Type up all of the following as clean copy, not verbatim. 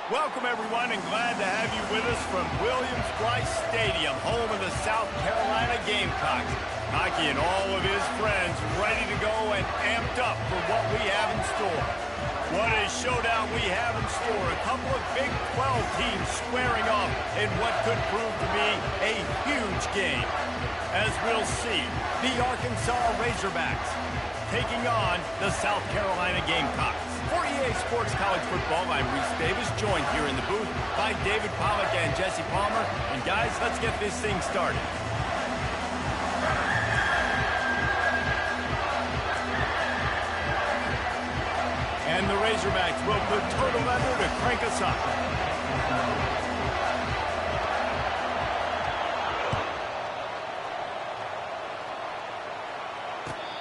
Welcome, everyone, and glad to have you with us from Williams-Brice Stadium, home of the South Carolina Gamecocks. Hockey and all of his friends ready to go and amped up for what we have in store. What a showdown we have in store. A couple of Big 12 teams squaring off in what could prove to be a huge game. As we'll see, the Arkansas Razorbacks taking on the South Carolina Gamecocks. For EA Sports College Football, I'm Reese Davis, joined here in the booth by David Pollack and Jesse Palmer. And guys, let's get this thing started. And the Razorbacks will put total leather to crank us up.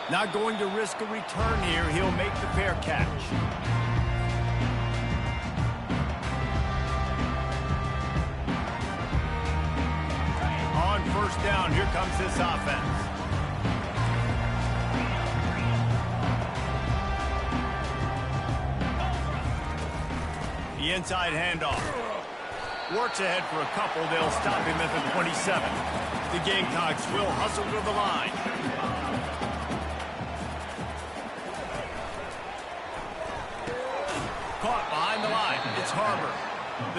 Not going to risk a return here. He'll make the fair catch. On first down, here comes this offense. The inside handoff. Works ahead for a couple. They'll stop him at the 27. The Gamecocks will hustle to the line. Caught behind the line. It's Harbor.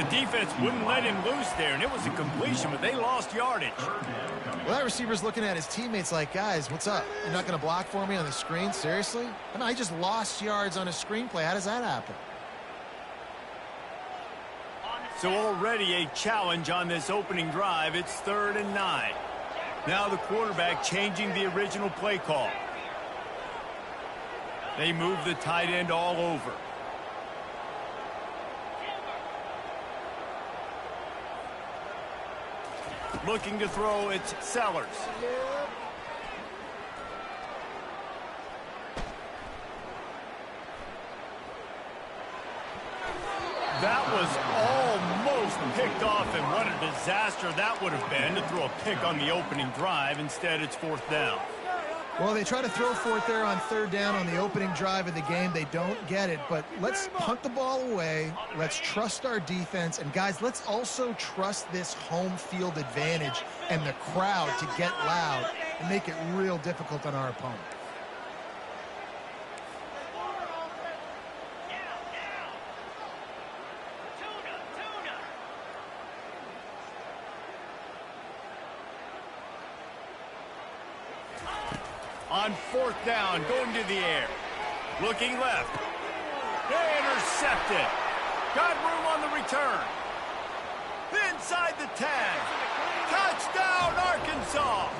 The defense wouldn't let him loose there, and it was a completion, but they lost yardage. Well, that receiver's looking at his teammates like, guys, what's up? You're not going to block for me on the screen? Seriously? I mean, I just lost yards on a screenplay. How does that happen? So already a challenge on this opening drive. It's 3rd and 9. Now the quarterback changing the original play call. They move the tight end all over. Looking to throw, it's Sellers. That was almost picked off, and what a disaster that would have been to throw a pick on the opening drive. Instead, it's 4th down. Well, they try to throw for it there on 3rd down on the opening drive of the game. They don't get it, but let's punt the ball away. Let's trust our defense. And, guys, let's also trust this home field advantage and the crowd to get loud and make it real difficult on our opponent. On 4th down, going to the air. Looking left. Intercepted. Got room on the return. Inside the 10. Touchdown, Arkansas.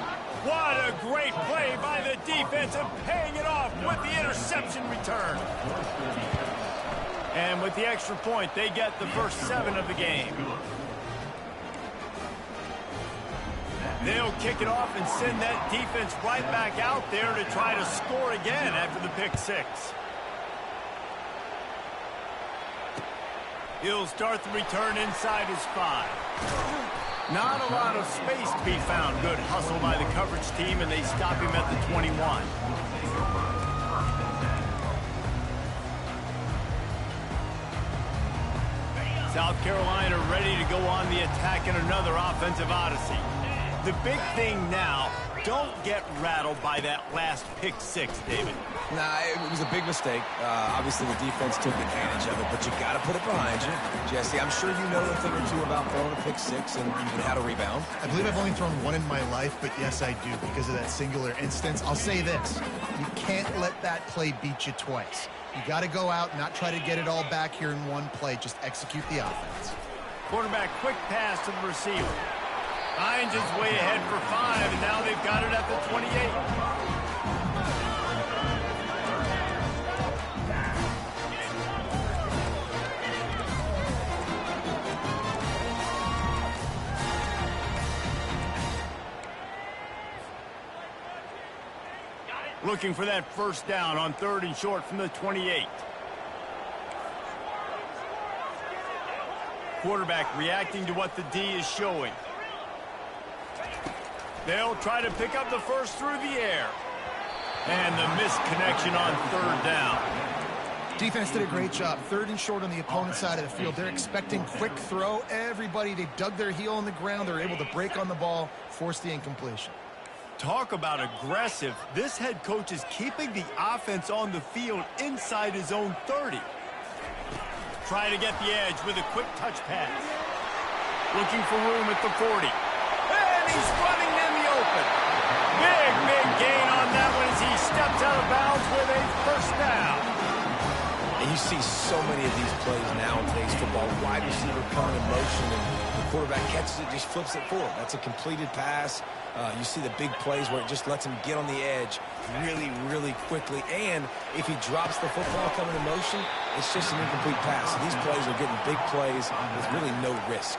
What a great play by the defense and paying it off with the interception return. And with the extra point, they get the first 7 of the game. They'll kick it off and send that defense right back out there to try to score again after the pick 6. He'll start the return inside his 5. Not a lot of space to be found. Good hustle by the coverage team, and they stop him at the 21. South Carolina ready to go on the attack in another offensive odyssey. The big thing now, don't get rattled by that last pick 6, David. Nah, it was a big mistake. Obviously, the defense took advantage of it, but you got to put it behind you. Jesse, I'm sure you know a thing or two about throwing a pick 6 and even how to rebound. I believe I've only thrown one in my life, but yes, I do because of that singular instance. I'll say this. You can't let that play beat you twice. You got to go out and not try to get it all back here in one play. Just execute the offense. Quarterback, quick pass to the receiver. Hines is way ahead for 5, and now they've got it at the 28. Looking for that first down on 3rd and short from the 28. Quarterback reacting to what the D is showing. They'll try to pick up the first through the air. And the missed connection on 3rd down. Defense did a great job. 3rd and short on the opponent's side of the field. They're expecting quick throw. Everybody, they dug their heel on the ground. They're able to break on the ball, force the incompletion. Talk about aggressive. This head coach is keeping the offense on the field inside his own 30. Trying to get the edge with a quick touch pass. Looking for room at the 40. And he's running in the open. Big gain on that one as he steps out of bounds with a first down. And you see so many of these plays now in today's football. Wide receiver coming in motion, and the quarterback catches it, just flips it forward. That's a completed pass. You see the big plays where it just lets him get on the edge really quickly. And if he drops the football coming in motion, it's just an incomplete pass. So these plays are getting big plays with really no risk.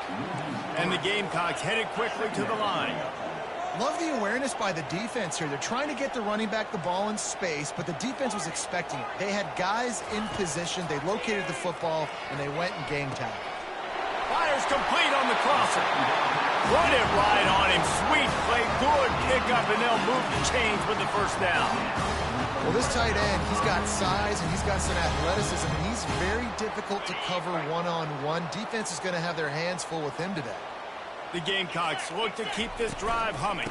And the Gamecocks headed quickly to the line. Love the awareness by the defense here. They're trying to get the running back the ball in space, but the defense was expecting it. They had guys in position. They located the football, and they went and game tackle. Fires complete on the crosser. Put it right on him. Sweet play. Good pickup, and they'll move the chains with the first down. Well, this tight end, he's got size, and he's got some athleticism, and he's very difficult to cover one-on-one. Defense is going to have their hands full with him today. The Gamecocks look to keep this drive humming.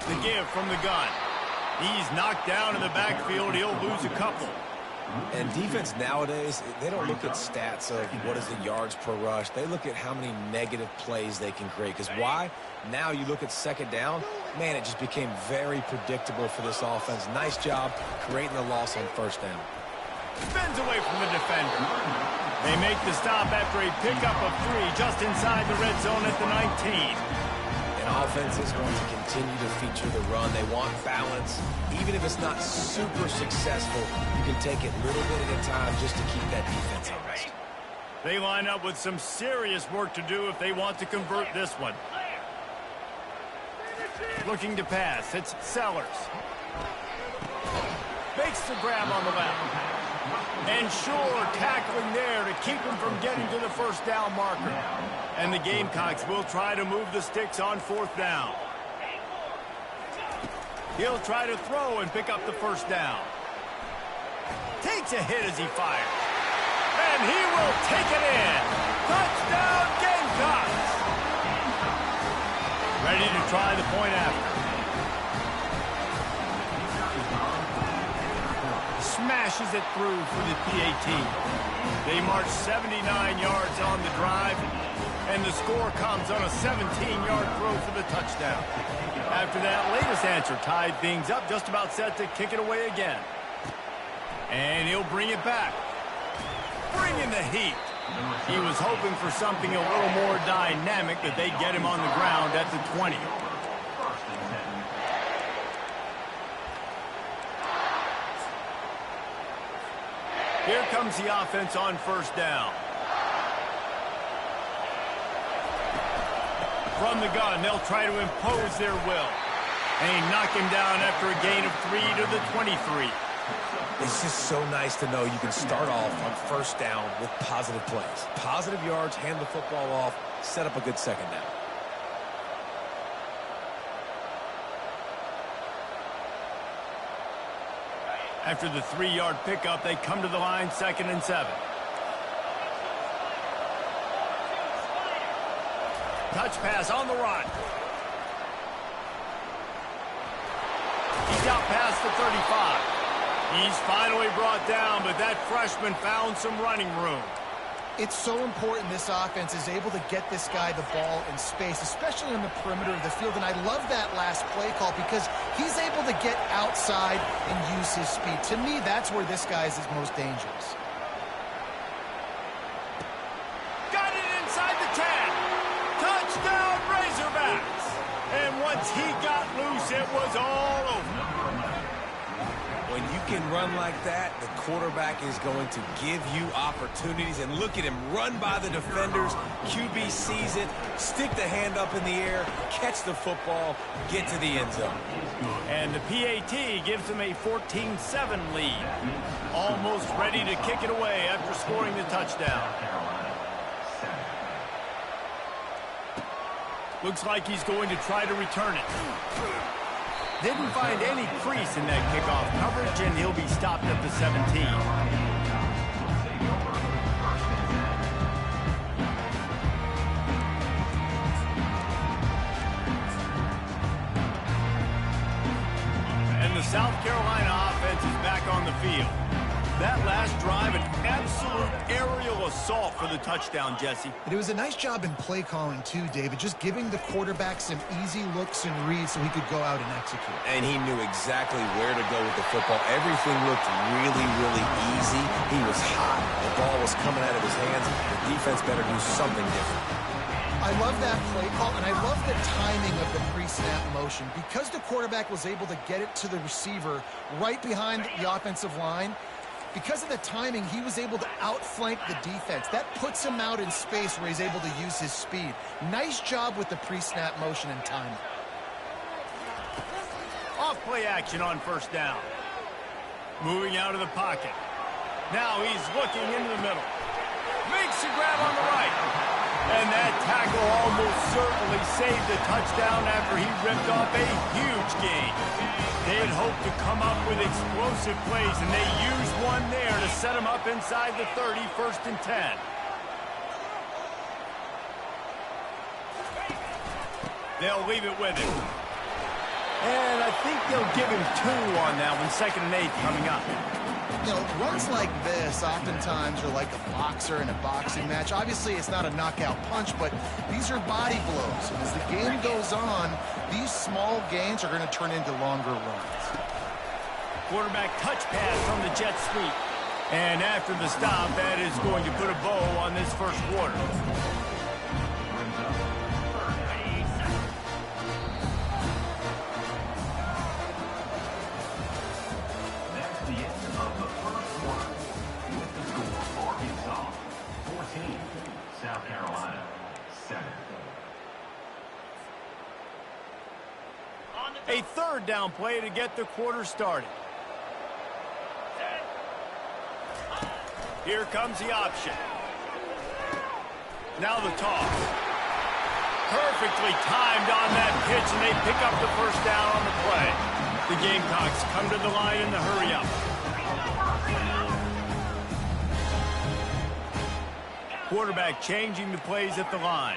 The give from the gun. He's knocked down in the backfield. He'll lose a couple. And defense nowadays, they don't look at stats of what is the yards per rush. They look at how many negative plays they can create. Because why? Now you look at 2nd down, man, it just became very predictable for this offense. Nice job creating the loss on 1st down. Spins away from the defender. They make the stop after a pickup of 3 just inside the red zone at the 19. Offenses want to continue to feature the run. They want balance. Even if it's not super successful, you can take it little bit at a time just to keep that defense honest. They line up with some serious work to do if they want to convert this one. Looking to pass. It's Sellers. Makes the grab on the left. And sure, tackling there to keep him from getting to the first down marker. And the Gamecocks will try to move the sticks on 4th down. He'll try to throw and pick up the first down. Takes a hit as he fires. And he will take it in. Touchdown, Gamecocks! Ready to try the point after. Smashes it through for the PAT. They march 79 yards on the drive, and the score comes on a 17-yard throw for the touchdown. After that latest answer tied things up, just about set to kick it away again. And he'll bring it back. Bringing the heat. He was hoping for something a little more dynamic, that they'd get him on the ground at the 20. Here comes the offense on 1st down. From the gun, they'll try to impose their will. And he knocked him down after a gain of 3 to the 23. It's just so nice to know you can start off on 1st down with positive plays. Positive yards, hand the football off, set up a good 2nd down. After the 3-yard pickup, they come to the line 2nd and 7. Touch pass on the run. He's out past the 35. He's finally brought down, but that freshman found some running room. It's so important this offense is able to get this guy the ball in space, especially on the perimeter of the field. And I love that last play call because he's able to get outside and use his speed. To me, that's where this guy is his most dangerous. Got it inside the 10. Touchdown, Razorbacks. And once he got loose, it was all over. When you can run like that, the quarterback is going to give you opportunities. And look at him run by the defenders. QB sees it, stick the hand up in the air, catch the football, get to the end zone. And the PAT gives them a 14-7 lead. Almost ready to kick it away after scoring the touchdown. Looks like he's going to try to return it. Didn't find any crease in that kickoff coverage, and he'll be stopped at the 17. South Carolina offense is back on the field. That last drive, an absolute aerial assault for the touchdown, Jesse. It was a nice job in play calling, too, David, just giving the quarterback some easy looks and reads so he could go out and execute. And he knew exactly where to go with the football. Everything looked really, really easy. He was hot. The ball was coming out of his hands. The defense better do something different. I love that play call, and I love the timing of the pre-snap motion. Because the quarterback was able to get it to the receiver right behind the offensive line, because of the timing, he was able to outflank the defense. That puts him out in space where he's able to use his speed. Nice job with the pre-snap motion and timing. Off play action on first down. Moving out of the pocket. Now he's looking into the middle. Makes a grab on the right. And that tackle almost certainly saved the touchdown after he ripped off a huge gain. They had hoped to come up with explosive plays, and they used one there to set him up inside the 30, 1st and 10. They'll leave it with him. And I think they'll give him 2 on that one, 2nd and 8 coming up. You know, runs like this oftentimes are like a boxer in a boxing match. Obviously, it's not a knockout punch, but these are body blows. And as the game goes on, these small gains are going to turn into longer runs. Quarterback touch pass from the jet sweep. And after the stop, that is going to put a bow on this first quarter. South Carolina, 7. A 3rd down play to get the quarter started. Here comes the option. Now the toss. Perfectly timed on that pitch, and they pick up the 1st down on the play. The Gamecocks come to the line in the hurry-up. Quarterback changing the plays at the line.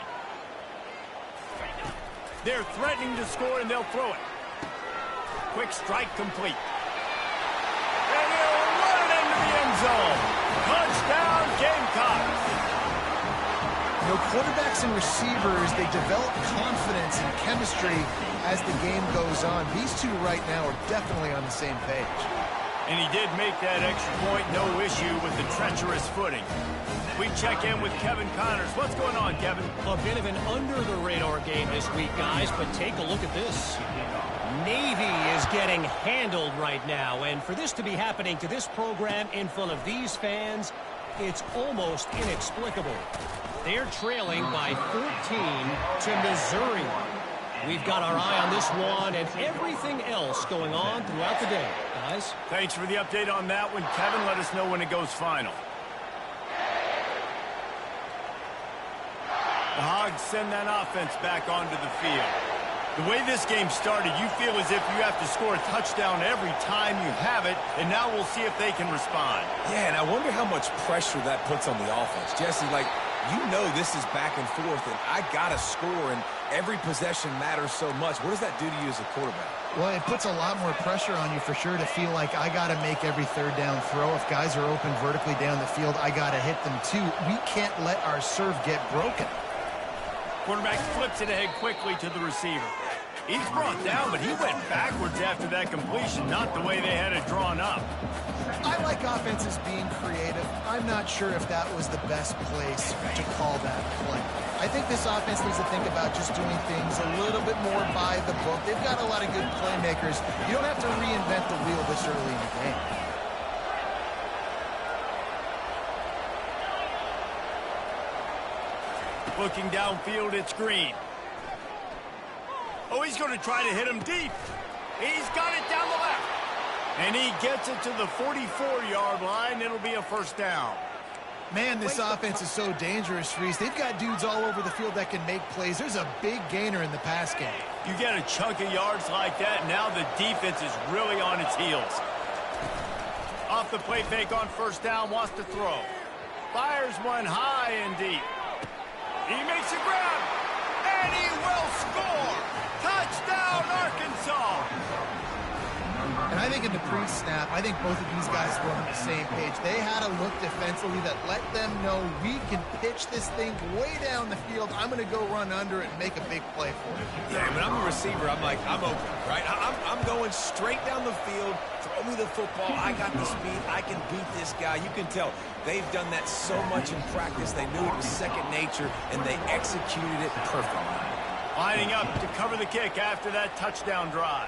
They're threatening to score, and they'll throw it. Quick strike complete. And he'll run it into the end zone. Touchdown, Gamecocks. You know, quarterbacks and receivers, they develop confidence and chemistry as the game goes on. These two right now are definitely on the same page. And he did make that extra point, no issue with the treacherous footing. We check in with Kevin Connors. What's going on, Kevin? A bit of an under-the-radar game this week, guys, but take a look at this. Navy is getting handled right now, and for this to be happening to this program in front of these fans, it's almost inexplicable. They're trailing by 14 to Missouri. We've got our eye on this one and everything else going on throughout the day, guys. Thanks for the update on that one, Kevin. Let us know when it goes final. The Hogs send that offense back onto the field. The way this game started, you feel as if you have to score a touchdown every time you have it, and now we'll see if they can respond. Yeah, and I wonder how much pressure that puts on the offense. Jesse, like, you know this is back and forth, and I got to score, and every possession matters so much. What does that do to you as a quarterback? Well, it puts a lot more pressure on you for sure to feel like I got to make every 3rd down throw. If guys are open vertically down the field, I got to hit them too. We can't let our serve get broken. Quarterback flips it ahead quickly to the receiver. He's brought down, but he went backwards after that completion, not the way they had it drawn up. I like offenses being creative. I'm not sure if that was the best place to call that play. I think this offense needs to think about just doing things a little bit more by the book. They've got a lot of good playmakers. You don't have to reinvent the wheel this early in the game. Looking downfield, it's Green. Oh, he's going to try to hit him deep. He's got it down the left. And he gets it to the 44-yard line. It'll be a 1st down. Man, this offense is so dangerous, Reese. They've got dudes all over the field that can make plays. There's a big gainer in the pass game. You get a chunk of yards like that, now the defense is really on its heels. Off the play fake on 1st down, wants to throw. Fires one high and deep. He makes a grab, and he will score. Touchdown, Arkansas. And I think in the pre-snap, I think both of these guys were on the same page. They had a look defensively that let them know we can pitch this thing way down the field. I'm going to go run under it and make a big play for it. Yeah, when I'm a receiver, I'm like, I'm open, right? I'm going straight down the field. Throw me the football. I got the speed. I can beat this guy. You can tell they've done that so much in practice. They knew it was second nature, and they executed it perfectly. Lining up to cover the kick after that touchdown drive.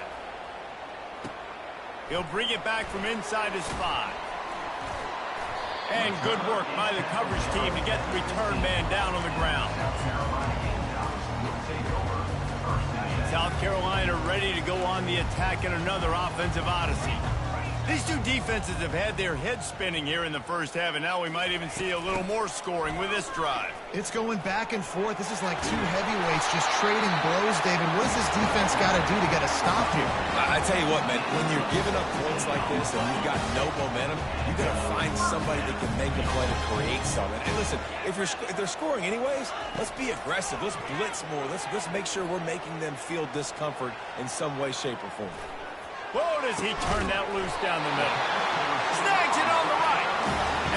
He'll bring it back from inside his 5. And good work by the coverage team to get the return man down on the ground. South Carolina ready to go on the attack in another offensive odyssey. These two defenses have had their heads spinning here in the first half, and now we might even see a little more scoring with this drive. It's going back and forth. This is like two heavyweights just trading blows, David. What does this defense got to do to get a stop here? I tell you what, man, when you're giving up points like this and you've got no momentum, you got to find somebody that can make a play to create something. And listen, if they're scoring anyways, let's be aggressive. Let's blitz more. Let's make sure we're making them feel discomfort in some way, shape, or form. Whoa, does he turn that loose down the middle. Snags it on the right.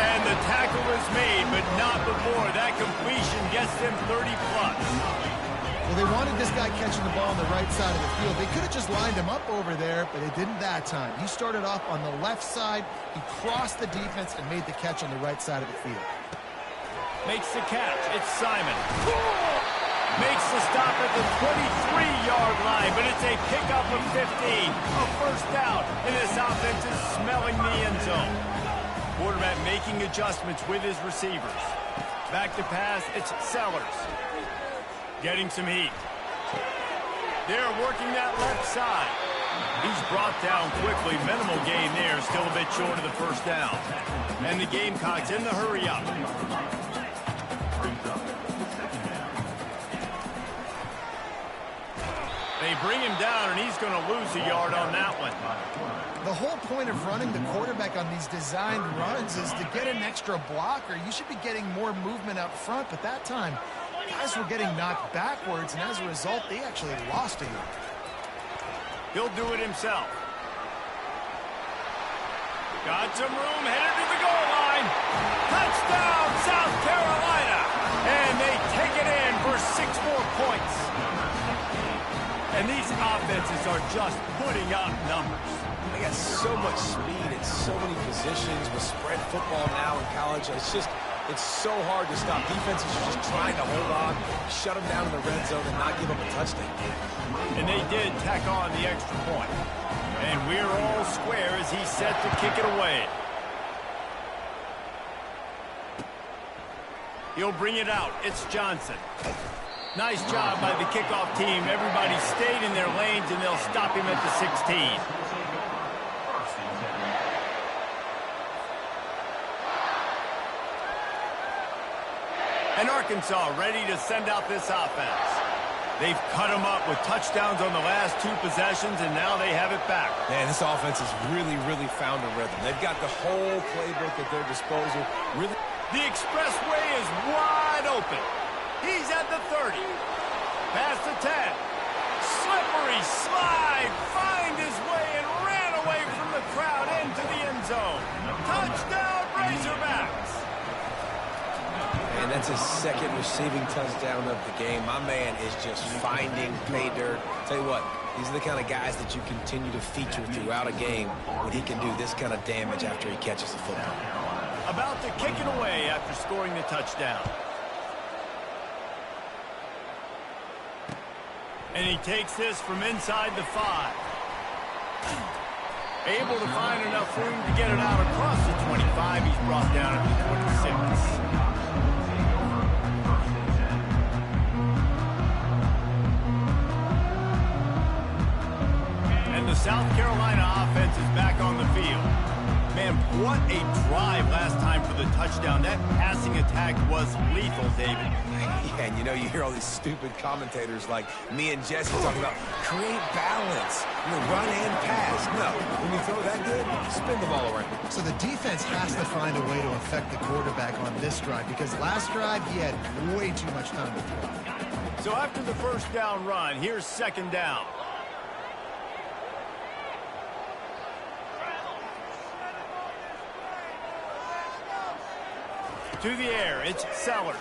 And the tackle is made, but not before that completion gets them 30+. Well, they wanted this guy catching the ball on the right side of the field. They could have just lined him up over there, but they didn't that time. He started off on the left side. He crossed the defense and made the catch on the right side of the field. Makes the catch. It's Simon. Makes the stop at the 23-yard line, but it's a pickup of 15. A first down, and this offense is smelling the end zone. Quarterback making adjustments with his receivers. Back to pass, it's Sellers. Getting some heat. They're working that left side. He's brought down quickly. Minimal gain there, still a bit short of the first down. And the Gamecocks in the hurry-up. They bring him down, and he's going to lose a yard on that one. The whole point of running the quarterback on these designed runs is to get an extra blocker. You should be getting more movement up front, but that time, guys were getting knocked backwards, and as a result, they actually lost a yard. He'll do it himself. Got some room, headed to the goal line. Touchdown, South Carolina! And they take it in for 6 more points. And these offenses are just putting up numbers. They got so much speed at so many positions with spread football now in college. It's so hard to stop. Defenses are just trying to hold on, shut them down in the red zone, and not give them a touchdown. And they did tack on the extra point. And we're all square as he's set to kick it away. He'll bring it out. It's Johnson. Nice job by the kickoff team. Everybody stayed in their lanes, and they'll stop him at the 16. And Arkansas ready to send out this offense. They've cut them up with touchdowns on the last 2 possessions, and now they have it back. Man, this offense has really, really found a rhythm. They've got the whole playbook at their disposal. Really, the expressway is wide open. He's at the 30. Past the 10. Slippery slide. Find his way and ran away from the crowd into the end zone. Touchdown, Razorbacks. And that's his second receiving touchdown of the game. My man is just finding pay dirt. Tell you what, these are the kind of guys that you continue to feature throughout a game when he can do this kind of damage after he catches the football. About to kick it away after scoring the touchdown. And he takes this from inside the 5. Able to find enough room to get it out across the 25. He's brought down at the 26. And the South Carolina offense is back on the field. Man, what a drive last time for the touchdown. That passing attack was lethal, David. Yeah, and you know, you hear all these stupid commentators like me and Jesse talking about create balance, run and pass. No, when you throw that good, spin the ball around. So the defense has to find a way to affect the quarterback on this drive, because last drive he had way too much time to throw. So after the first down run, here's second down. To the air, it's Sellers.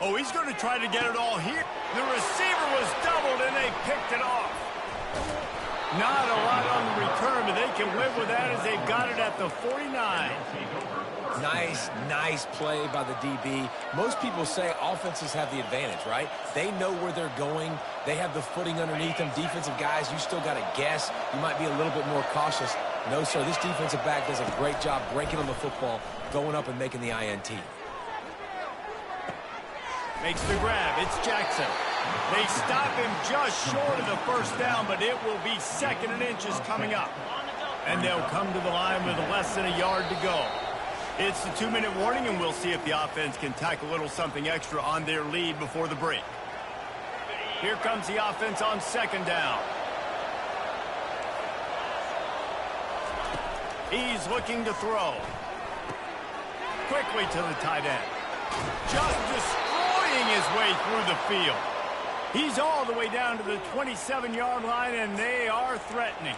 Oh, he's going to try to get it all here. The receiver was doubled, and they picked it off. Not a lot on the return, but they can live with that as they've got it at the 49. Nice play by the DB. Most people say offenses have the advantage, right? They know where they're going. They have the footing underneath them. Defensive guys, you still got to guess. You might be a little bit more cautious. No, sir, this defensive back does a great job breaking on the football, going up and making the INT. Makes the grab. It's Jackson. They stop him just short of the first down, but it will be 2nd and inches coming up. And they'll come to the line with less than a yard to go. It's the 2-minute warning, and we'll see if the offense can tack a little something extra on their lead before the break. Here comes the offense on 2nd down. He's looking to throw. Quickly to the tight end. Just destroying his way through the field. He's all the way down to the 27-yard line, and they are threatening.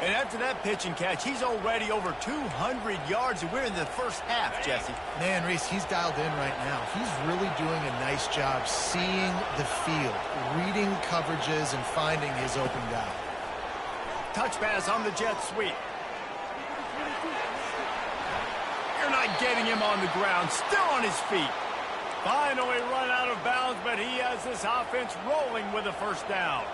And after that pitch and catch, he's already over 200 yards, and we're in the first half, Jesse. Man, Reese, he's dialed in right now. He's really doing a nice job seeing the field, reading coverages, and finding his open guy. Touch pass on the jet sweep. You're not getting him on the ground, still on his feet. Finally run out of bounds, but he has this offense rolling with a first down.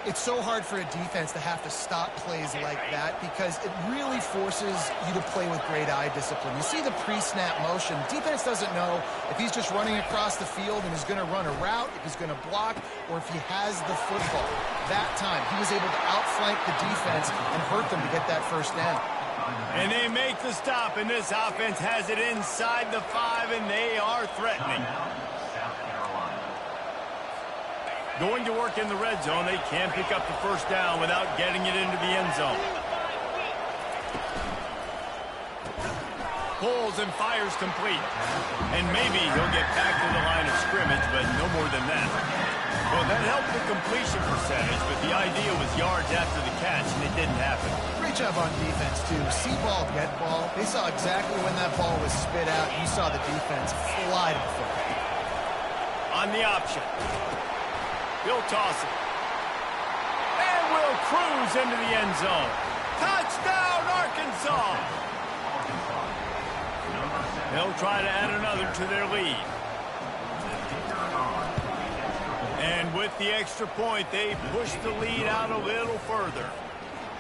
It's so hard for a defense to have to stop plays like that because it really forces you to play with great eye discipline. You see the pre-snap motion. Defense doesn't know if he's just running across the field and is going to run a route, if he's going to block, or if he has the football. That time, he was able to outflank the defense and hurt them to get that first down. And they make the stop, and this offense has it inside the 5, and they are threatening. Going to work in the red zone, they can't pick up the first down without getting it into the end zone. Pulls and fires complete. And maybe he'll get back to the line of scrimmage, but no more than that. Well, that helped the completion percentage, but the idea was yards after the catch, and it didn't happen. Great job on defense, too. See ball, get ball. They saw exactly when that ball was spit out. You saw the defense fly to the football. On the option. He'll toss it. And will cruise into the end zone. Touchdown, Arkansas! They'll try to add another to their lead. And with the extra point, they pushed the lead out a little further.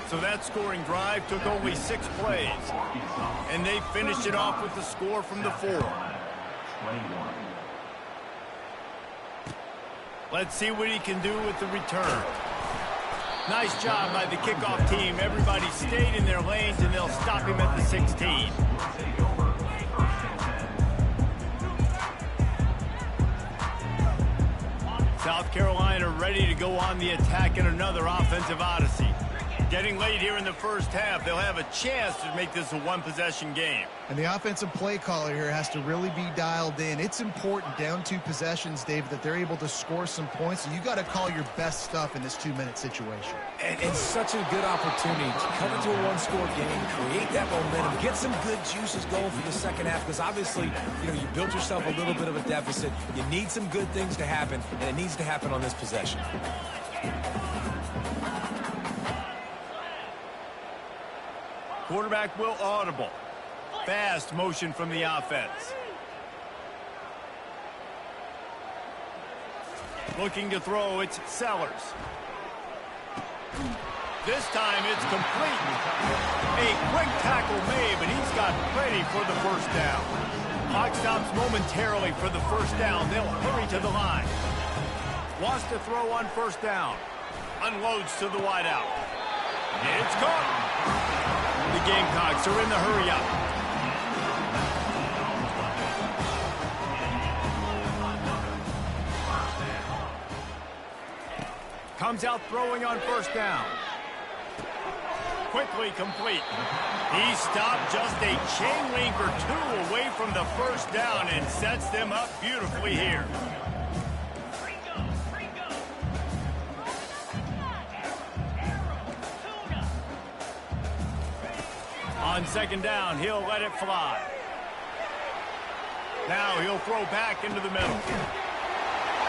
So that scoring drive took only 6 plays. And they finished it off with the score from the 4. Let's see what he can do with the return. Nice job by the kickoff team. Everybody stayed in their lanes, and they'll stop him at the 16. South Carolina ready to go on the attack in another offensive odyssey. Getting late here in the first half, they'll have a chance to make this a one-possession game. And the offensive play caller here has to really be dialed in. It's important down 2 possessions, David, that they're able to score some points. So you got to call your best stuff in this 2-minute situation. And it's such a good opportunity to come into a one-score game, create that momentum, get some good juices going for the second half, because obviously, you built yourself a little bit of a deficit. You need some good things to happen, and it needs to happen on this possession. Quarterback will audible. Fast motion from the offense. Looking to throw, it's Sellers. This time it's complete. A quick tackle made, but he's got plenty for the first down. Clock stops momentarily for the first down. They'll hurry to the line. Wants to throw on first down. Unloads to the wideout. It's caught. The Gamecocks are in the hurry-up. Comes out throwing on first down. Quickly complete. He stopped just a chain link or 2 away from the first down and sets them up beautifully here. On second down, he'll let it fly. Now he'll throw back into the middle.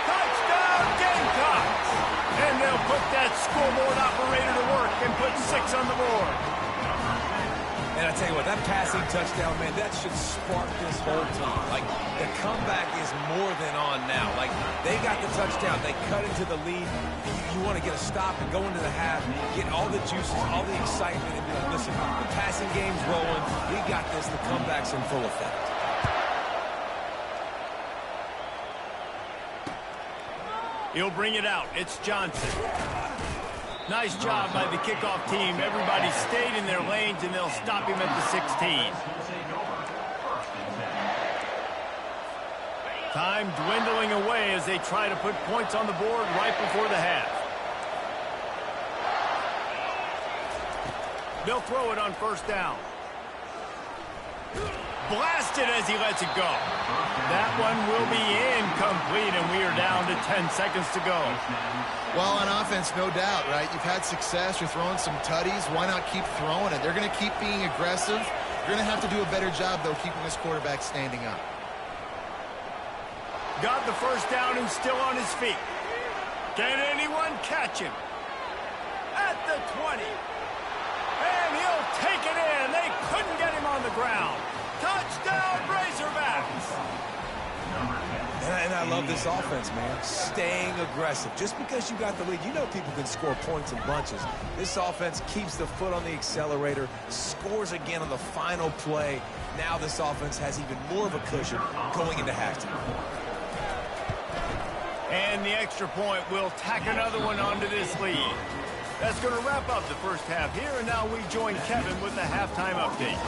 Touchdown, Gamecocks! And they'll put that scoreboard operator to work and put 6 on the board. And I tell you what, that passing touchdown, man, that should spark this whole team. Like, the comeback is more than on now. Like, they got the touchdown. They cut into the lead. You want to get a stop and go into the half, get all the juices, all the excitement, and be like, listen, the passing game's rolling. We got this. The comeback's in full effect. He'll bring it out. It's Johnson. Nice job by the kickoff team. Everybody stayed in their lanes, and they'll stop him at the 16. Time dwindling away as they try to put points on the board right before the half. They'll throw it on first down. Blasted as he lets it go. That one will be incomplete, and we are down to 10 seconds to go. Well, on offense, no doubt, right? You've had success. You're throwing some tutties. Why not keep throwing it? They're going to keep being aggressive. You're going to have to do a better job, though, keeping this quarterback standing up. Got the first down and still on his feet. Can anyone catch him? At the 20. And he'll take it in. They couldn't get him on the ground. Touchdown, Razorbacks! And I love this offense, man. Staying aggressive. Just because you got the lead, you know people can score points in bunches. This offense keeps the foot on the accelerator, scores again on the final play. Now this offense has even more of a cushion going into halftime. And the extra point will tack another one onto this lead. That's going to wrap up the first half here, and now we join Kevin with the halftime update.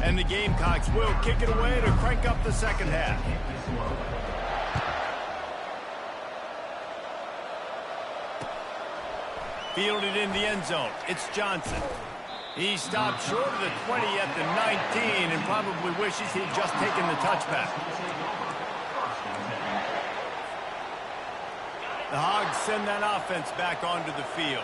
And the Gamecocks will kick it away to crank up the second half. Fielded in the end zone. It's Johnson. He stopped short of the 20 at the 19 and probably wishes he'd just taken the touchback. The Hogs send that offense back onto the field.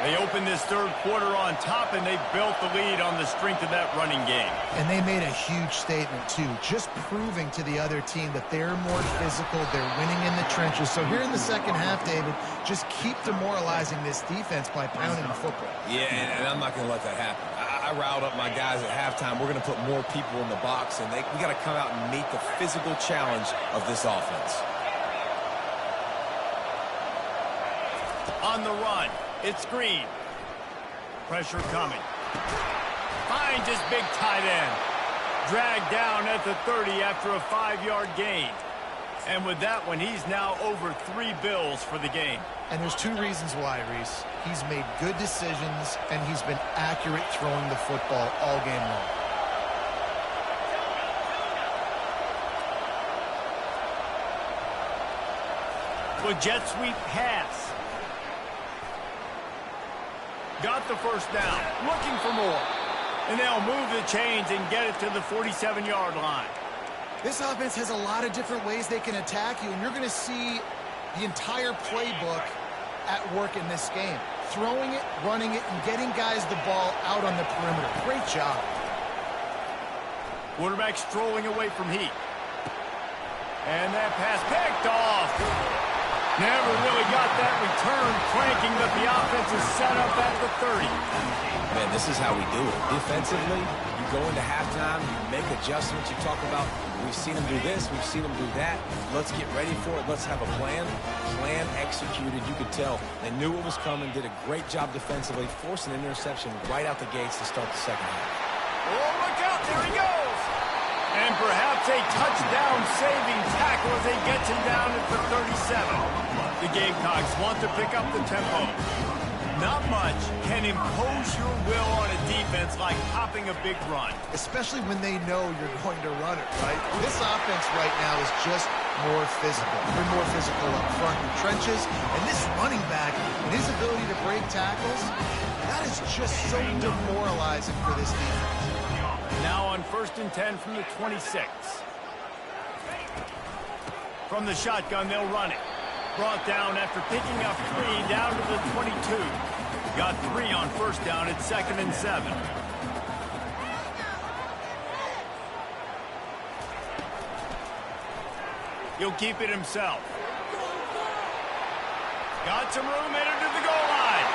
They open this third quarter on top, and they built the lead on the strength of that running game. And they made a huge statement, too, just proving to the other team that they're more physical, they're winning in the trenches. So here in the second half, David, just keep demoralizing this defense by pounding the football. Yeah, and I'm not going to let that happen. I riled up my guys at halftime. We're going to put more people in the box, and we got to come out and meet the physical challenge of this offense. On the run. It's Green. Pressure coming. Finds his big tight end. Dragged down at the 30 after a 5-yard gain. And with that one, he's now over 3 bills for the game. And there's 2 reasons why, Reese. He's made good decisions, and he's been accurate throwing the football all game long. With jet sweep pass. Got the first down, looking for more. And they'll move the chains and get it to the 47-yard line. This offense has a lot of different ways they can attack you, and you're going to see the entire playbook at work in this game. Throwing it, running it, and getting guys the ball out on the perimeter. Great job. Quarterback strolling away from heat. And that pass picked off. Never really got that return cranking, but the offense is set up at the 30. Man, this is how we do it. Defensively, you go into halftime, you make adjustments. You talk about, we've seen them do this, we've seen them do that. Let's get ready for it. Let's have a plan. Plan executed. You could tell they knew what was coming, did a great job defensively, forced an interception right out the gates to start the second half. Oh, look out. There he goes. And perhaps a touchdown-saving tackle as he gets him down at the 37. The Gamecocks want to pick up the tempo. Not much can impose your will on a defense like popping a big run. Especially when they know you're going to run it, right? This offense right now is just more physical. They're more physical up front in the trenches. And this running back and his ability to break tackles, that is just so demoralizing for this defense. Now on 1st and 10 from the 26. From the shotgun, they'll run it. Brought down after picking up 3 down to the 22. Got 3 on first down at 2nd and 7. He'll keep it himself. Got some room headed to the goal line.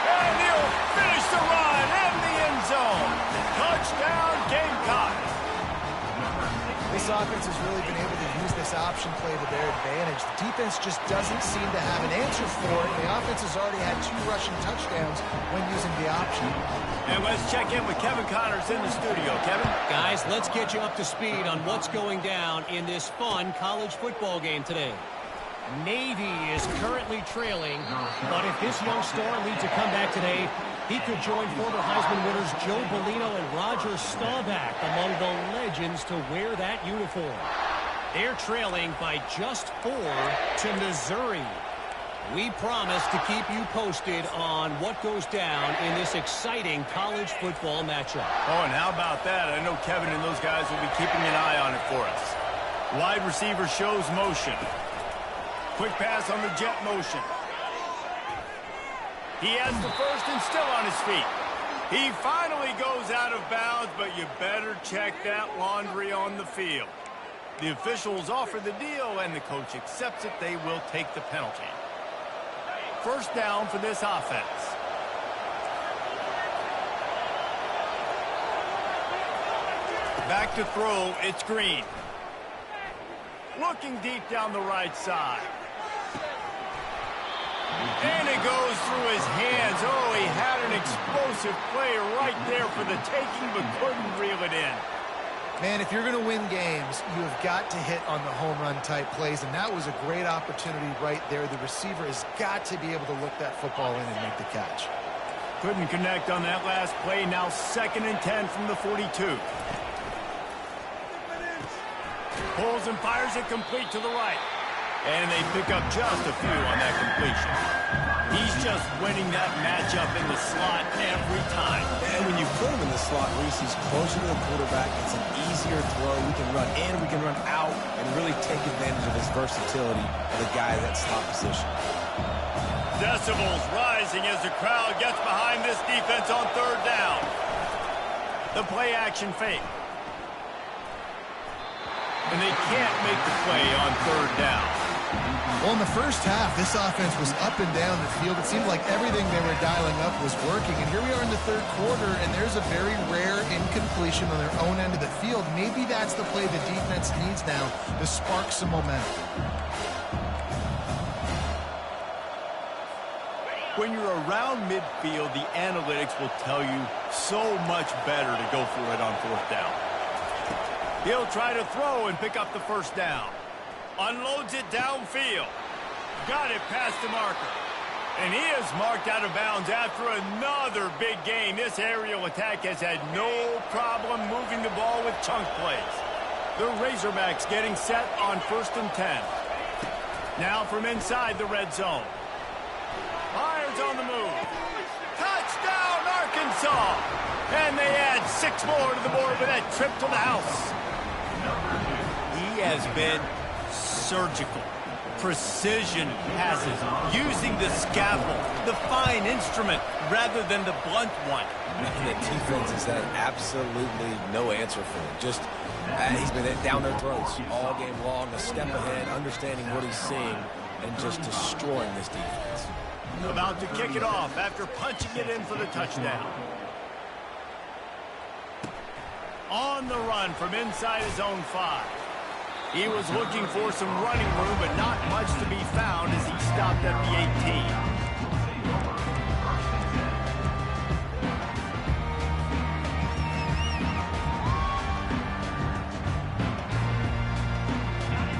And he'll finish the run in the end zone. Touchdown, Gamecocks. This offense has really been able to use this option play to their advantage. The defense just doesn't seem to have an answer for it. The offense has already had 2 rushing touchdowns when using the option. And let's check in with Kevin Connors in the studio. Kevin? Guys, let's get you up to speed on what's going down in this fun college football game today. Navy is currently trailing, but if this young star leads a comeback today, he could join former Heisman winners Joe Bellino and Roger Staubach among the legends to wear that uniform. They're trailing by just 4 to Missouri. We promise to keep you posted on what goes down in this exciting college football matchup. Oh, and how about that? I know Kevin and those guys will be keeping an eye on it for us. Wide receiver shows motion. Quick pass on the jet motion. He has the first and still on his feet. He finally goes out of bounds, but you better check that laundry on the field. The officials offer the deal, and the coach accepts it. They will take the penalty. First down for this offense. Back to throw, it's Green. Looking deep down the right side. And it goes through his hands. Oh, he had an explosive play right there for the taking, but couldn't reel it in. Man, if you're going to win games, you have got to hit on the home run type plays, and that was a great opportunity right there. The receiver has got to be able to look that football in and make the catch. Couldn't connect on that last play. Now 2nd and 10 from the 42. Pulls and fires it complete to the right. And they pick up just a few on that completion. He's just winning that matchup in the slot every time. And when you put him in the slot, Reese, he's closer to the quarterback. It's an easier throw. We can run in, we can run out, and really take advantage of his versatility of the guy at that slot position. Decibels rising as the crowd gets behind this defense on 3rd down. The play action fake. And they can't make the play on 3rd down. Well, in the first half, this offense was up and down the field. It seemed like everything they were dialing up was working. And here we are in the 3rd quarter, and there's a very rare incompletion on their own end of the field. Maybe that's the play the defense needs now to spark some momentum. When you're around midfield, the analytics will tell you so much better to go for it on 4th down. He'll try to throw and pick up the first down. Unloads it downfield. Got it past the marker. And he is marked out of bounds after another big game. This aerial attack has had no problem moving the ball with chunk plays. The Razorbacks getting set on 1st and 10. Now from inside the red zone. Fires on the move. Touchdown, Arkansas! And they add 6 more to the board with that trip to the house. He has been surgical. Precision passes, using the scaffold, the fine instrument, rather than the blunt one. And the defense has had absolutely no answer for him. Just, he's been down their throats all game long, a step ahead, understanding what he's seeing, and just destroying this defense. About to kick it off after punching it in for the touchdown. On the run from inside his own 5. He was looking for some running room, but not much to be found as he stopped at the 18.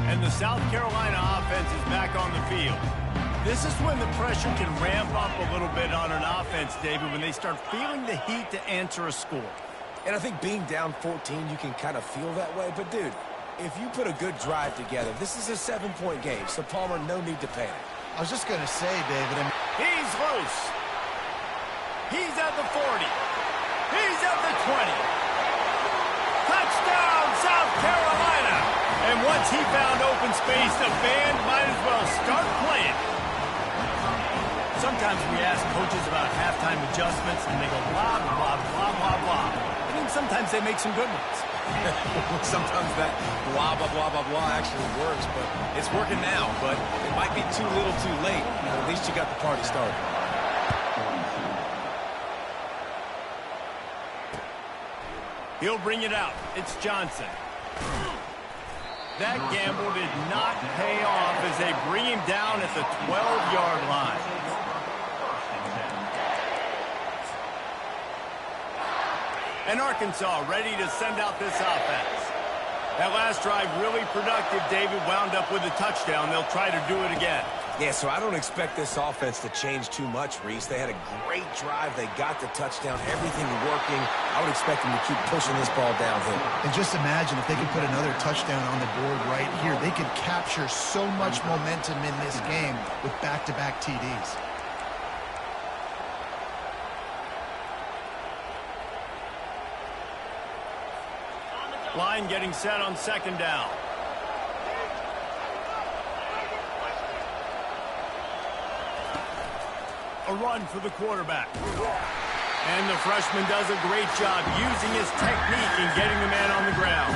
And the South Carolina offense is back on the field. This is when the pressure can ramp up a little bit on an offense, David, when they start feeling the heat to answer a score. And I think being down 14, you can kind of feel that way. But, dude, if you put a good drive together, this is a 7-point game. So, Palmer, no need to panic. I was just going to say, David, he's loose. He's at the 40. He's at the 20. Touchdown, South Carolina. And once he found open space, the band might as well start playing. Sometimes we ask coaches about halftime adjustments, and they go blah, blah, blah, blah, blah. I mean, sometimes they make some good ones. Sometimes that blah, blah, blah, blah, blah actually works, but it's working now. But it might be too little too late. At least you got the party started. He'll bring it out. It's Johnson. That gamble did not pay off as they bring him down at the 12-yard line. And Arkansas ready to send out this offense. That last drive really productive. David wound up with a touchdown. They'll try to do it again. Yeah, so I don't expect this offense to change too much, Reese. They had a great drive. They got the touchdown. Everything working. I would expect them to keep pushing this ball downhill. And just imagine if they could put another touchdown on the board right here. They could capture so much momentum in this game with back-to-back TDs. Line getting set on second down. A run for the quarterback. And the freshman does a great job using his technique and getting the man on the ground.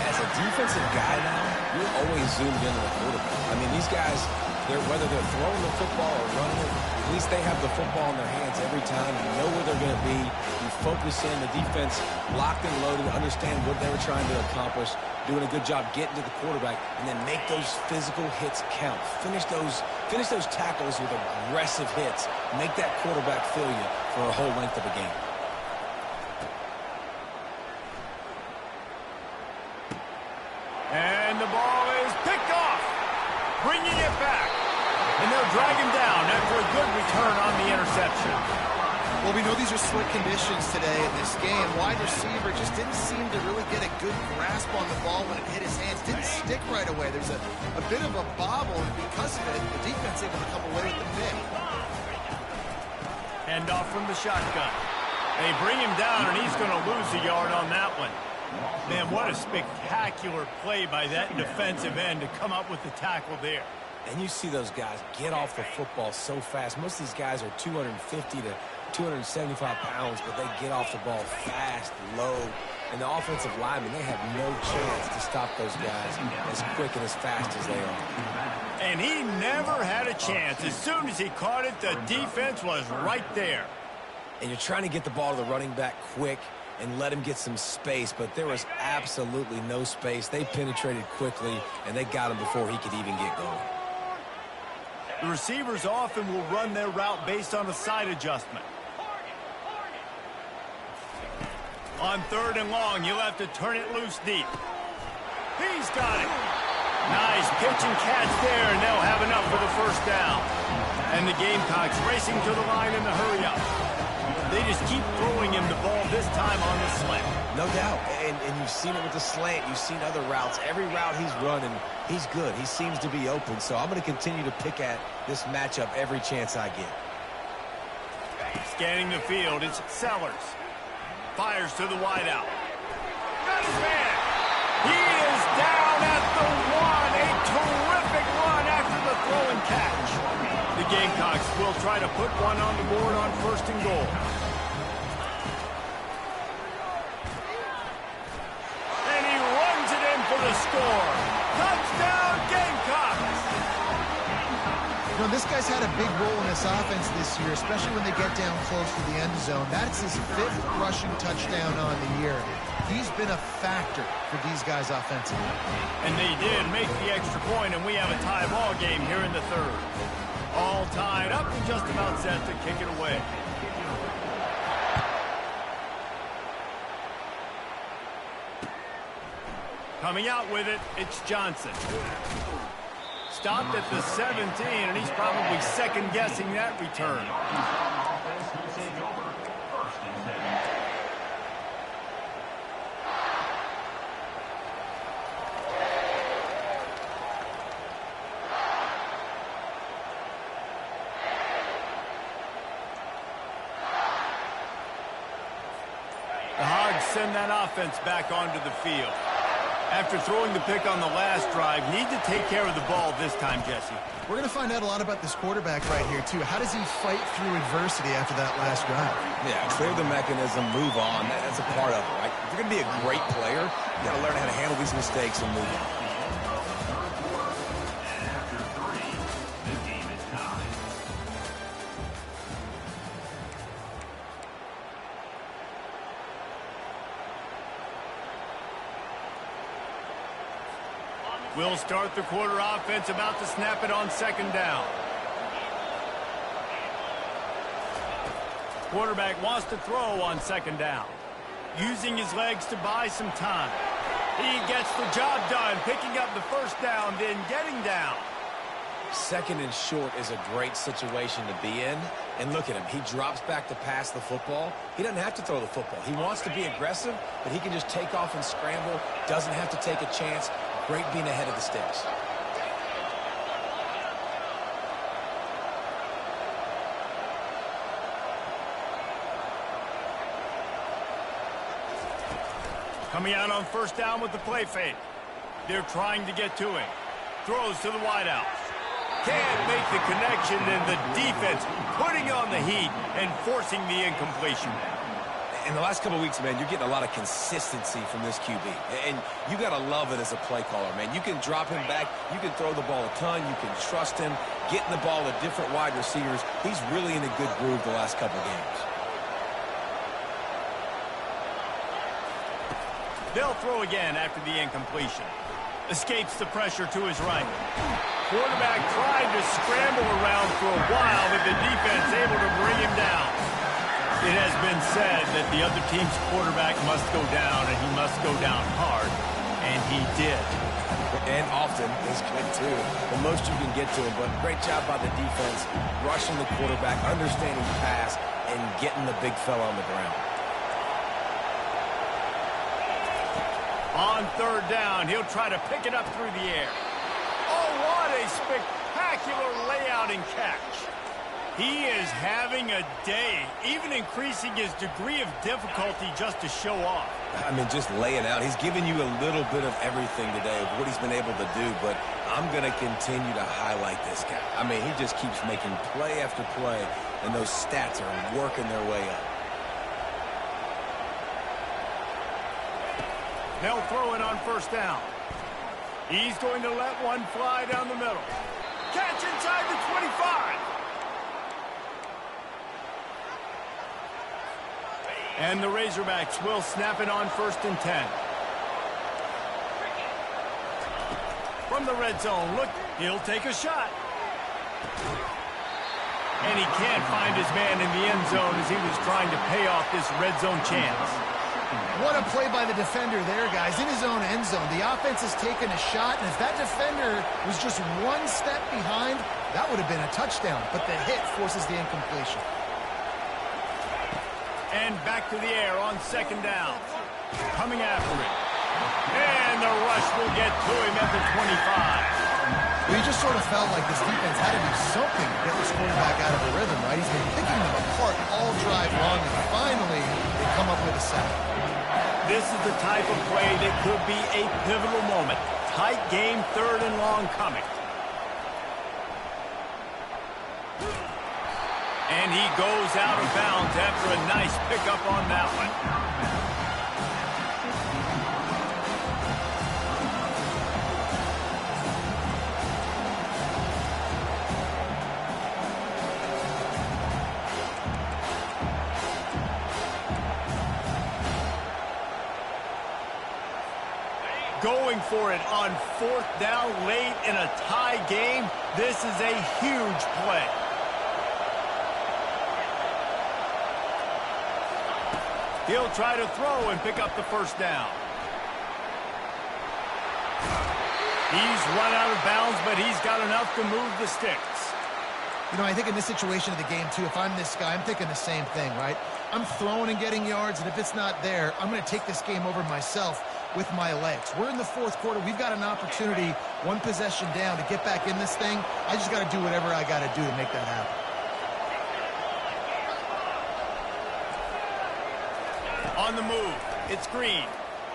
As a defensive guy now, you're always zoomed in on the quarterback. I mean, these guys, whether they're throwing the football or running it, at least they have the football in their hands every time. You know where they're going to be. You focus in. The defense locked and loaded, understand what they were trying to accomplish, doing a good job getting to the quarterback, and then make those physical hits count. Finish those tackles with aggressive hits. Make that quarterback feel you for a whole length of a game. And the ball is picked off, bringing it back. And they'll drag him down after a good return on the interception. Well, we know these are slick conditions today in this game. Wide receiver just didn't seem to really get a good grasp on the ball when it hit his hands. Didn't stick right away. There's a bit of a bobble, and because of it, the defense able to come away with the pick. Hand off from the shotgun. They bring him down, and he's going to lose a yard on that one. Man, what a spectacular play by that defensive end to come up with the tackle there. And you see those guys get off the football so fast. Most of these guys are 250 to 275 pounds, but they get off the ball fast, low. And the offensive linemen, they have no chance to stop those guys as quick and as fast as they are. And he never had a chance. As soon as he caught it, the defense was right there. And you're trying to get the ball to the running back quick and let him get some space, but there was absolutely no space. They penetrated quickly, and they got him before he could even get going. The receivers often will run their route based on a side adjustment. On third and long, you'll have to turn it loose deep. He's got it. Nice pitch and catch there, and they'll have enough for the first down. And the Gamecocks racing to the line in the hurry up. They just keep throwing him the ball, this time on the slant. No doubt. And you've seen it with the slant. You've seen other routes. Every route he's running, he's good. He seems to be open. So I'm going to continue to pick at this matchup every chance I get. Scanning the field, it's Sellers. Fires to the wideout. Got his man. He is down at the one. A terrific run after the throw and catch. The Gamecocks will try to put one on the board on first and goal. And he runs it in for the score. Touchdown, Gamecocks! You know, this guy's had a big role in this offense this year, especially when they get down close to the end zone. That's his 5th rushing touchdown on the year. He's been a factor for these guys offensively. And they did make the extra point, and we have a tie ball game here in the third. All tied up and just about set to kick it away. Coming out with it, it's Johnson. Stopped at the 17, and he's probably second-guessing that return. The Hogs send that offense back onto the field. After throwing the pick on the last drive, need to take care of the ball this time, Jesse. We're going to find out a lot about this quarterback right here, too. How does he fight through adversity after that last drive? Yeah, clear the mechanism, move on. That's a part of it, right? If you're going to be a great player, you got to learn how to handle these mistakes and move on. After 3, the game is tied. We'll start the quarter offense, about to snap it on second down. Quarterback wants to throw on second down. Using his legs to buy some time. He gets the job done, picking up the first down, then getting down. Second and short is a great situation to be in. And look at him. He drops back to pass the football. He doesn't have to throw the football. He wants to be aggressive, but he can just take off and scramble. Doesn't have to take a chance. Great being ahead of the sticks. Coming out on first down with the play fake. They're trying to get to him. Throws to the wideout. Can't make the connection, and the defense putting on the heat and forcing the incompletion. In the last couple of weeks, man, you're getting a lot of consistency from this QB. And you got to love it as a play caller, man. You can drop him back. You can throw the ball a ton. You can trust him. Getting the ball to different wide receivers. He's really in a good groove the last couple of games. They'll throw again after the incompletion. Escapes the pressure to his right. Quarterback tried to scramble around for a while, but the defense able to bring him down. It has been said that the other team's quarterback must go down, and he must go down hard, and he did. And often is good, too. The most you can get to him, but great job by the defense, rushing the quarterback, understanding the pass, and getting the big fella on the ground. On third down, he'll try to pick it up through the air. Oh, what a spectacular layout and catch. He is having a day, even increasing his degree of difficulty just to show off. I mean, just laying out. He's given you a little bit of everything today of what he's been able to do, but I'm going to continue to highlight this guy. I mean, he just keeps making play after play, and those stats are working their way up. They'll throw it on first down. He's going to let one fly down the middle. Catch inside the 25. And the Razorbacks will snap it on first and 10. From the red zone, look, he'll take a shot. And he can't find his man in the end zone as he was trying to pay off this red zone chance. What a play by the defender there, guys. In his own end zone, the offense has taken a shot, and if that defender was just one step behind, that would have been a touchdown. But the hit forces the incompletion. And back to the air on second down. Coming after it. And the rush will get to him at the 25. Well, you just sort of felt like this defense had to do something to get this quarterback out of a rhythm, right? He's been picking them apart all drive long, and finally they come up with a sack. This is the type of play that could be a pivotal moment. Tight game, third and long coming. And he goes out of bounds after a nice pickup on that one. Going for it on fourth down late in a tie game. This is a huge play. He'll try to throw and pick up the first down. He's run out of bounds, but he's got enough to move the sticks. You know, I think in this situation of the game, too, if I'm this guy, I'm thinking the same thing, right? I'm throwing and getting yards, and if it's not there, I'm going to take this game over myself with my legs. We're in the fourth quarter. We've got an opportunity, one possession down, to get back in this thing. I just got to do whatever I got to do to make that happen. On the move, it's Green,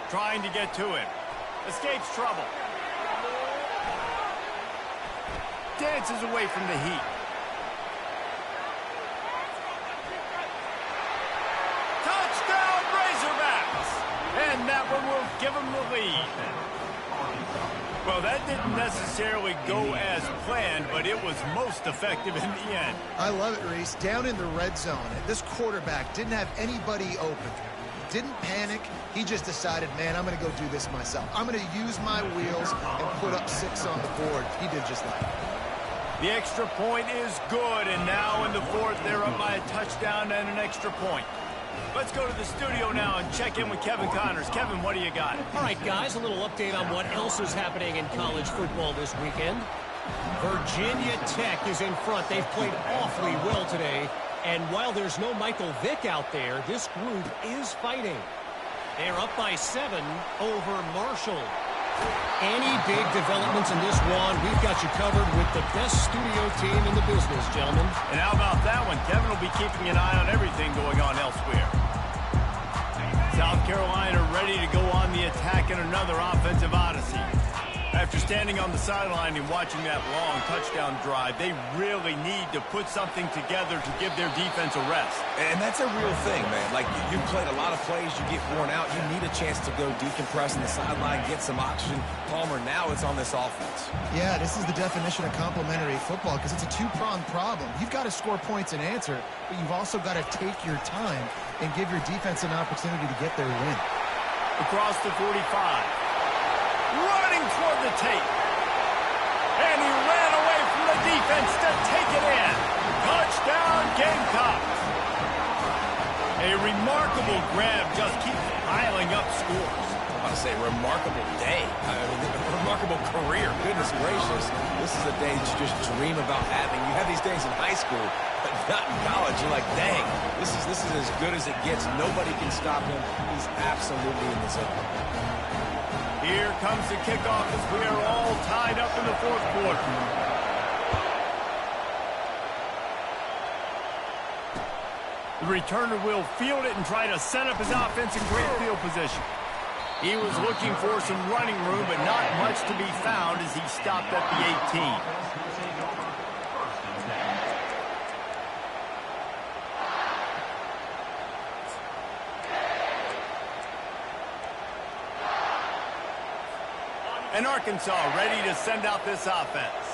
trying to get to him. Escapes trouble. Dances away from the heat. Touchdown, Razorbacks! And that one will give them the lead. Well, that didn't necessarily go as planned, but it was most effective in the end. I love it, Reese. Down in the red zone, this quarterback didn't have anybody open. Didn't panic. He just decided, man, I'm going to go do this myself. I'm going to use my wheels and put up 6 on the board. He did just like that. The extra point is good, and now in the fourth, they're up by a touchdown and an extra point. Let's go to the studio now and check in with Kevin Connors. Kevin, what do you got? All right, guys, a little update on what else is happening in college football this weekend. Virginia Tech is in front. They've played awfully well today. And while there's no Michael Vick out there, this group is fighting. They're up by 7 over Marshall. Any big developments in this one, we've got you covered with the best studio team in the business, gentlemen. And how about that one? Kevin will be keeping an eye on everything going on elsewhere. South Carolina ready to go on the attack in another offensive odyssey. After standing on the sideline and watching that long touchdown drive, they really need to put something together to give their defense a rest. And that's a real thing, man. Like, you've played a lot of plays, you get worn out, you need a chance to go decompress on the sideline, get some oxygen. Palmer, now it's on this offense. Yeah, this is the definition of complementary football because it's a two-pronged problem. You've got to score points and answer, but you've also got to take your time and give your defense an opportunity to get their win. Across the 45. Running toward the tape. And he ran away from the defense to take it in. Touchdown, Gamecocks. A remarkable grab just keeps piling up scores. I'm about to say, remarkable day. I mean, a remarkable career. Goodness gracious. This is a day that you just dream about having. You have these days in high school, but not in college. You're like, dang, this is as good as it gets. Nobody can stop him. He's absolutely in the zone. Here comes the kickoff as we are all tied up in the fourth quarter. The returner will field it and try to set up his offense in great field position. He was looking for some running room, but not much to be found as he stopped at the 18. And Arkansas ready to send out this offense.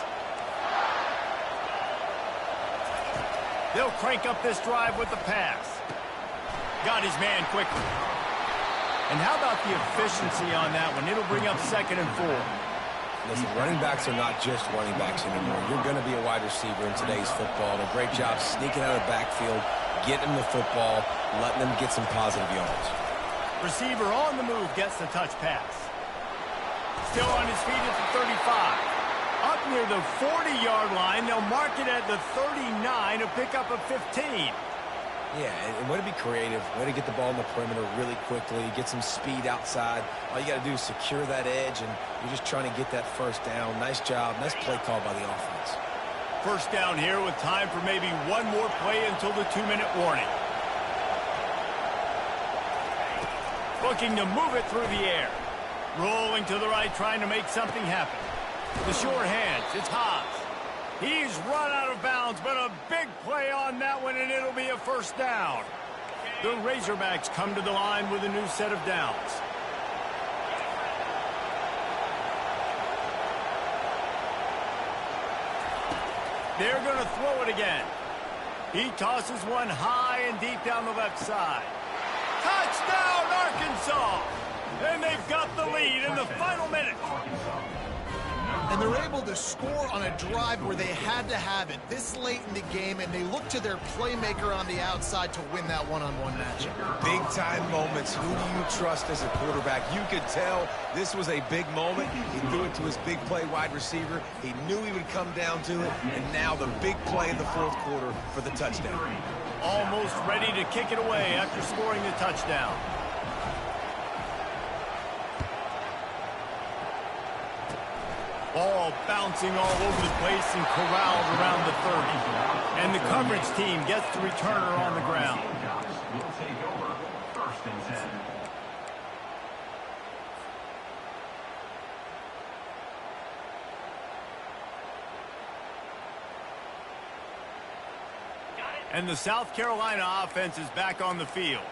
They'll crank up this drive with the pass. Got his man quickly. And how about the efficiency on that one? It'll bring up 2nd and 4. Listen, running backs are not just running backs anymore. You're going to be a wide receiver in today's football. And a great job sneaking out of the backfield, getting them the football, letting them get some positive yards. Receiver on the move gets the touch pass. Still on his feet at the 35. Up near the 40-yard line, they'll mark it at the 39, a pickup of 15. Yeah, and way to be creative, way to get the ball in the perimeter really quickly, get some speed outside. All you got to do is secure that edge, and you're just trying to get that first down. Nice job, nice play call by the offense. First down here with time for maybe one more play until the 2-minute warning. Looking to move it through the air. Rolling to the right, trying to make something happen. The short hands, it's Haas. He's run out of bounds, but a big play on that one, and it'll be a first down. The Razorbacks come to the line with a new set of downs. They're going to throw it again. He tosses one high and deep down the left side. Touchdown, Arkansas! And they've got the lead in the final minute. And they're able to score on a drive where they had to have it this late in the game, and they look to their playmaker on the outside to win that one-on-one matchup. Big-time moments. Who do you trust as a quarterback? You could tell this was a big moment. He threw it to his big play wide receiver. He knew he would come down to it, and now the big play in the fourth quarter for the touchdown. Almost ready to kick it away after scoring the touchdown. Ball bouncing all over the place and corralled around the 30. And the coverage team gets the returner on the ground. Will take over 1st and 10. And the South Carolina offense is back on the field.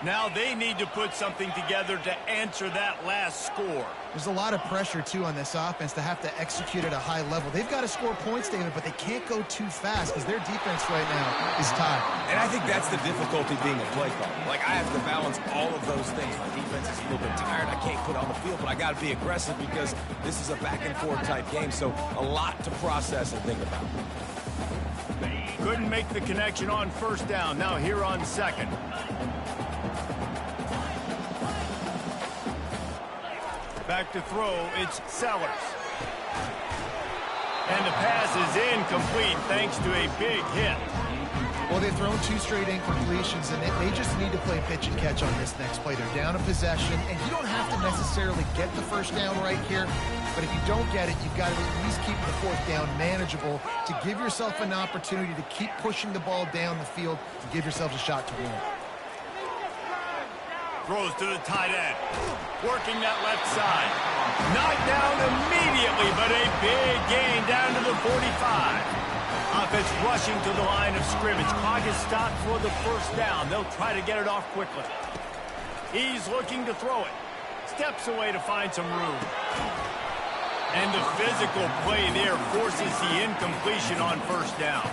Now they need to put something together to answer that last score. There's a lot of pressure, too, on this offense to have to execute at a high level. They've got to score points, David, but they can't go too fast because their defense right now is tied. And I think that's the difficulty being a play caller. Like, I have to balance all of those things. My defense is a little bit tired. I can't put on the field, but I got to be aggressive because this is a back-and-forth type game, so a lot to process and think about. Couldn't make the connection on first down. Now here on second. Back to throw, it's Sellers. And the pass is incomplete thanks to a big hit. Well, they've thrown 2 straight incompletions, and they just need to play pitch and catch on this next play. They're down a possession, and you don't have to necessarily get the first down right here, but if you don't get it, you've got to at least keep the 4th down manageable to give yourself an opportunity to keep pushing the ball down the field to give yourselves a shot to win. Throws to the tight end. Working that left side. Knocked down immediately, but a big gain down to the 45. Offense rushing to the line of scrimmage. Clock is stopped for the first down. They'll try to get it off quickly. He's looking to throw it. Steps away to find some room. And the physical play there forces the incompletion on first down.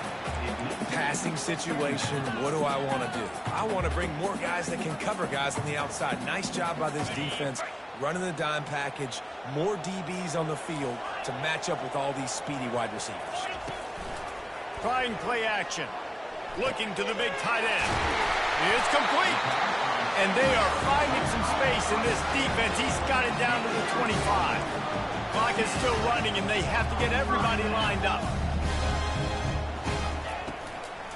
Passing situation, what do I want to do? I want to bring more guys that can cover guys on the outside. Nice job by this defense, running the dime package, more DBs on the field to match up with all these speedy wide receivers. Trying play action. Looking to the big tight end. It's complete. And they are finding some space in this defense. He's got it down to the 25. Clock is still running, and they have to get everybody lined up.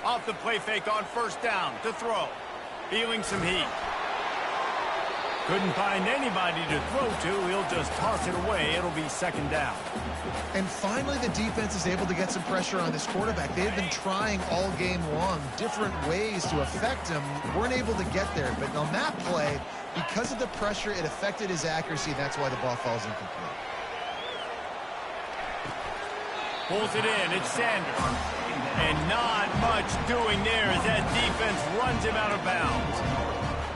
Off the play fake on first down to throw. Feeling some heat. Couldn't find anybody to throw to. He'll just toss it away. It'll be second down. And finally, the defense is able to get some pressure on this quarterback. They've been trying all game long different ways to affect him. Weren't able to get there. But on that play, because of the pressure, it affected his accuracy. That's why the ball falls incomplete. Pulls it in. It's Sanders. And not much doing there as that defense runs him out of bounds.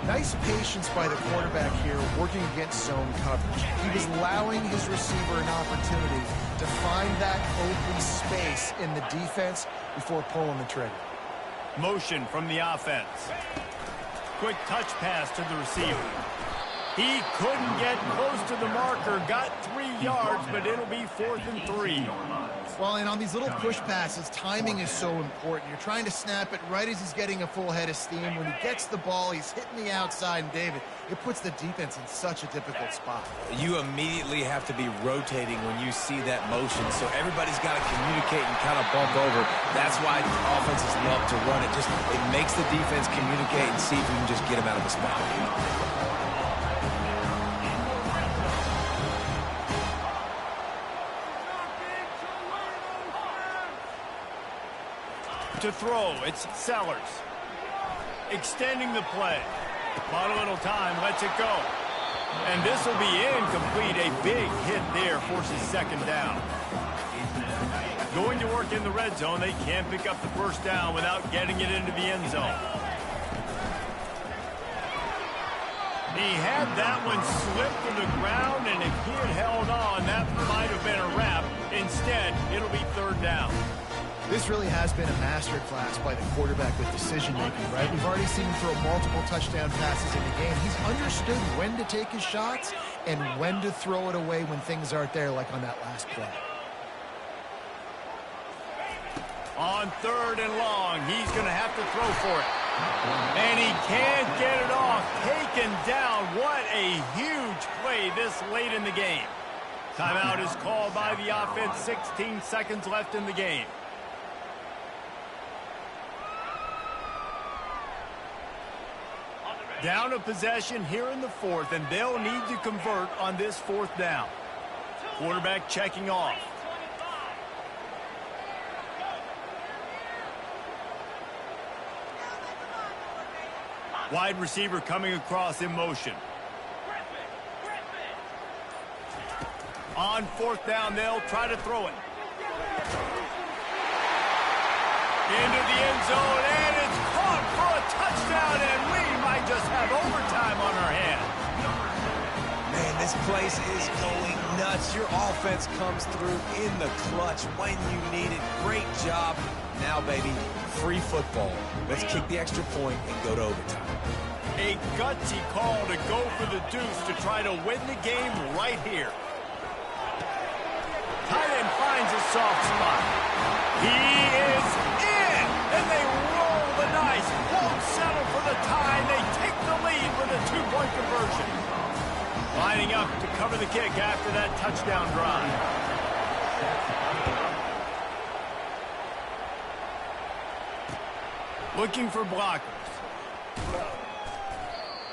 Nice patience by the quarterback here working against zone coverage. He was allowing his receiver an opportunity to find that open space in the defense before pulling the trigger. Motion from the offense. Quick touch pass to the receiver. He couldn't get close to the marker. Got 3 yards, but it'll be 4th and 3. Well, and on these little push passes, timing is so important. You're trying to snap it right as he's getting a full head of steam. When he gets the ball, he's hitting the outside, and David, it puts the defense in such a difficult spot. You immediately have to be rotating when you see that motion, so everybody's got to communicate and kind of bump over. That's why offenses love to run it. It makes the defense communicate and see if you can just get him out of the spot. To throw, it's Sellers. Extending the play. Bought a little time, lets it go. And this will be incomplete. A big hit there forces second down. Going to work in the red zone. They can't pick up the first down without getting it into the end zone. He had that one slip to the ground, and if he had held on, that might have been a wrap. Instead, it'll be third down. This really has been a masterclass by the quarterback with decision-making, right? We've already seen him throw multiple touchdown passes in the game. He's understood when to take his shots and when to throw it away when things aren't there, like on that last play. On 3rd and long, he's going to have to throw for it. And he can't get it off. Taken down. What a huge play this late in the game. Timeout is called by the offense. 16 seconds left in the game. Down a possession here in the 4th, and they'll need to convert on this 4th down. Quarterback checking off. Wide receiver coming across in motion. On 4th down, they'll try to throw it. Into the end zone, and place is going nuts. Your offense comes through in the clutch when you need it. Great job. Now, baby, free football. Let's kick the extra point and go to overtime. A gutsy call to go for the deuce to try to win the game right here. Tight end finds a soft spot. He is in, and they roll the dice. Won't settle for the tie. They take the lead with a two-point conversion. Lining up to cover the kick after that touchdown drive. Looking for blockers.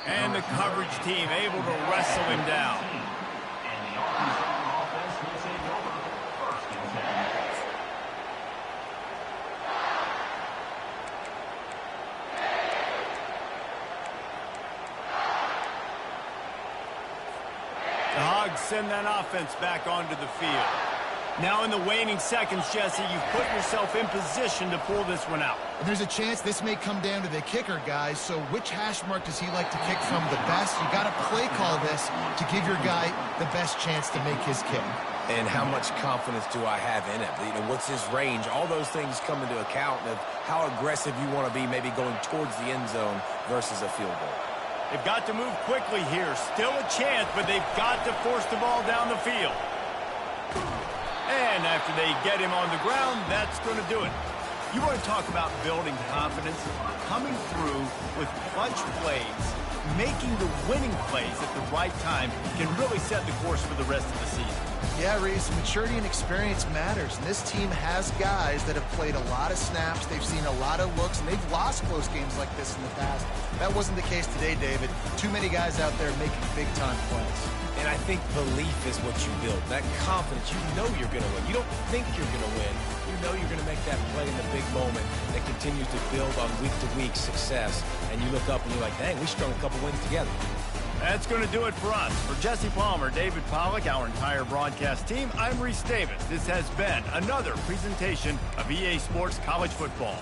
And the coverage team able to wrestle him down. And the Arkansas offense will take over 1st and 10. The Hogs send that offense back onto the field. Now in the waning seconds, Jesse, you've put yourself in position to pull this one out. And there's a chance this may come down to the kicker, guys. So which hash mark does he like to kick from the best? You got to play call this to give your guy the best chance to make his kick. And how much confidence do I have in it? You know, what's his range? All those things come into account of how aggressive you want to be, maybe going towards the end zone versus a field goal. They've got to move quickly here. Still a chance, but they've got to force the ball down the field. And after they get him on the ground, that's going to do it. You want to talk about building confidence? Coming through with clutch plays, making the winning plays at the right time can really set the course for the rest of the season. Yeah, Reese, maturity and experience matters. And this team has guys that have played a lot of snaps. They've seen a lot of looks, and they've lost close games like this in the past. That wasn't the case today, David. Too many guys out there making big-time plays. And I think belief is what you build. That confidence, you know you're going to win. You don't think you're going to win. You know you're going to make that play in the big moment that continues to build on week-to-week success. And you look up and you're like, dang, we strung a couple wins together. That's going to do it for us. For Jesse Palmer, David Pollack, our entire broadcast team, I'm Reese Davis. This has been another presentation of EA Sports College Football.